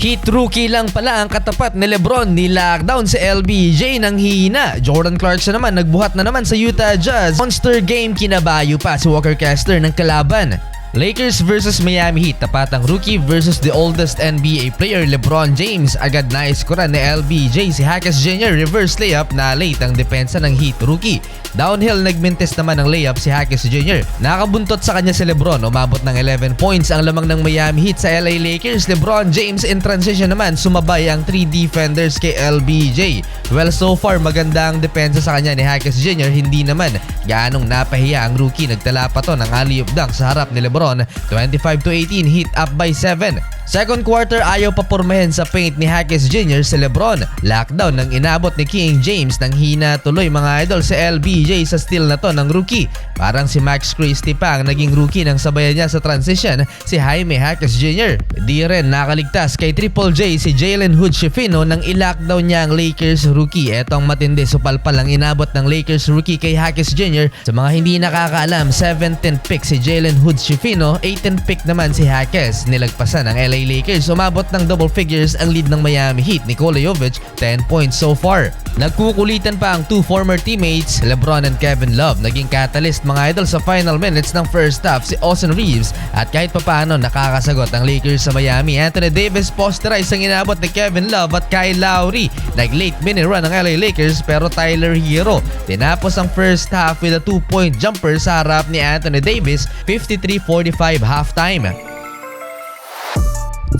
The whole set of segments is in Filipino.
Heat rookie lang pala ang katapat ni LeBron, ni-lockdown si LBJ ng hina. Jordan Clarkson naman nagbuhat na naman sa Utah Jazz. Monster game, kinabayo pa si Walker Kessler ng kalaban. Lakers versus Miami Heat, tapatang rookie versus the oldest NBA player LeBron James. Agad na-iskoran ni LBJ si Hackes Jr. reverse layup na late ang depensa ng Heat rookie. Downhill nagmintes naman ng layup si Hackes Jr. Nakabuntot sa kanya si LeBron, umabot ng 11 points ang lamang ng Miami Heat sa LA Lakers. LeBron James in transition naman, sumabay ang 3 defenders kay LBJ. Well, so far maganda ang depensa sa kanya ni Hackes Jr. Hindi naman gaanong napahiya ang rookie. Nagtala pa to ng alley-oop dunk sa harap ni LeBron. 25-18, Heat up by 7. Second quarter, ayaw pa pormahin sa paint ni Hackes Jr. si LeBron. Lockdown nang inabot ni King James, nang hina tuloy mga idol sa LBJ sa steal na to ng rookie. Parang si Max Christie pa ang naging rookie nang sabayan niya sa transition si Jaime Hackes Jr. Di rin nakaligtas kay Triple J si Jalen Hood-Schifino nang i-lockdown niya ang Lakers rookie. Etong matindi, supalpal ang inabot ng Lakers rookie kay Hackes Jr. Sa mga hindi nakakaalam, 17th pick si Jalen Hood-Schifino, 18th pick naman si Hackes. Nilagpasan ng LA Lakers, umabot ng double figures ang lead ng Miami Heat. Nikola Jovic, 10 points so far. Nagkukulitan pa ang 2 former teammates, LeBron and Kevin Love. Naging catalyst mga idol sa final minutes ng first half si Austin Reeves, at kahit papaano nakakasagot ang Lakers sa Miami. Anthony Davis posterize ang inabot ni Kevin Love at Kyle Lowry. Nag-late minute run ng LA Lakers, pero Tyler Hero tinapos ang first half with a 2-point jumper sa harap ni Anthony Davis. 53-45 halftime.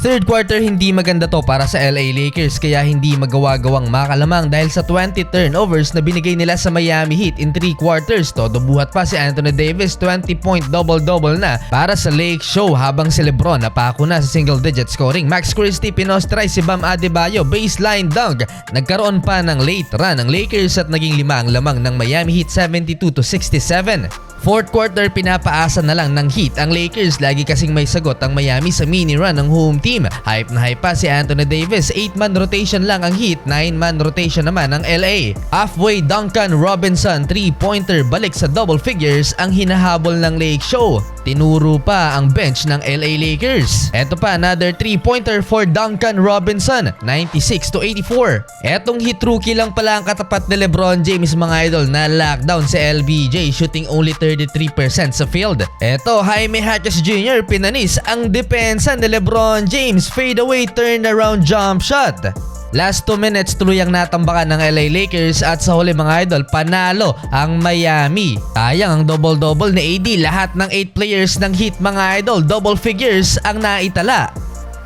Third quarter, hindi maganda to para sa LA Lakers, kaya hindi magawa-gawang makalamang dahil sa 20 turnovers na binigay nila sa Miami Heat in 3 quarters. Todo buhat pa si Anthony Davis, 20-point double-double na para sa Lake Show, habang si LeBron napako na sa single-digit scoring. Max Christie pinosterize si Bam Adebayo, baseline dunk. Nagkaroon pa ng late run ng Lakers at naging 5 ang lamang ng Miami Heat, 72-67. Fourth quarter, pinapaasa na lang ng Heat ang Lakers. Lagi kasing may sagot ang Miami sa mini run ng home team. Hype na hype pa si Anthony Davis. 8-man rotation lang ang Heat, 9-man rotation naman ang LA. Halfway, Duncan Robinson 3-pointer, balik sa double figures ang hinahabol ng Lake Show. Tinuro pa ang bench ng LA Lakers. Eto pa, another 3-pointer for Duncan Robinson, 96-84. Etong Heat rookie lang pala ang katapat ni LeBron James mga idol, na lockdown si LBJ, shooting only 33% sa field. Eto, Jaime Hackes Jr. pinanis ang depensa ni LeBron James, fadeaway turnaround jump shot. Last 2 minutes, tuluyang natambakan ng LA Lakers at sa huli mga idol, panalo ang Miami. Sayang ang double-double ni AD. Lahat ng 8 players ng Heat mga idol, double figures ang naitala.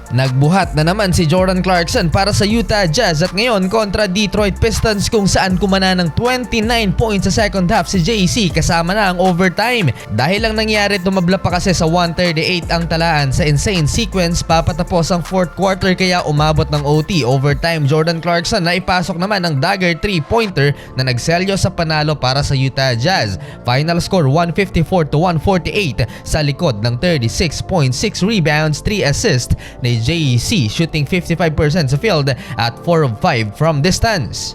Nagbuhat na naman si Jordan Clarkson para sa Utah Jazz, at ngayon kontra Detroit Pistons, kung saan kumana ng 29 points sa second half si JC, kasama na ang overtime. Dahil lang nangyari, tumabla pa kasi sa 138 ang talaan sa insane sequence papatapos ang fourth quarter, kaya umabot ng OT overtime. Jordan Clarkson na ipasok naman ang dagger 3-pointer na nagselyo sa panalo para sa Utah Jazz. Final score 154-148 sa likod ng 36.6 rebounds, 3 assists ni JC, shooting 55% sa field at 4 of 5 from distance.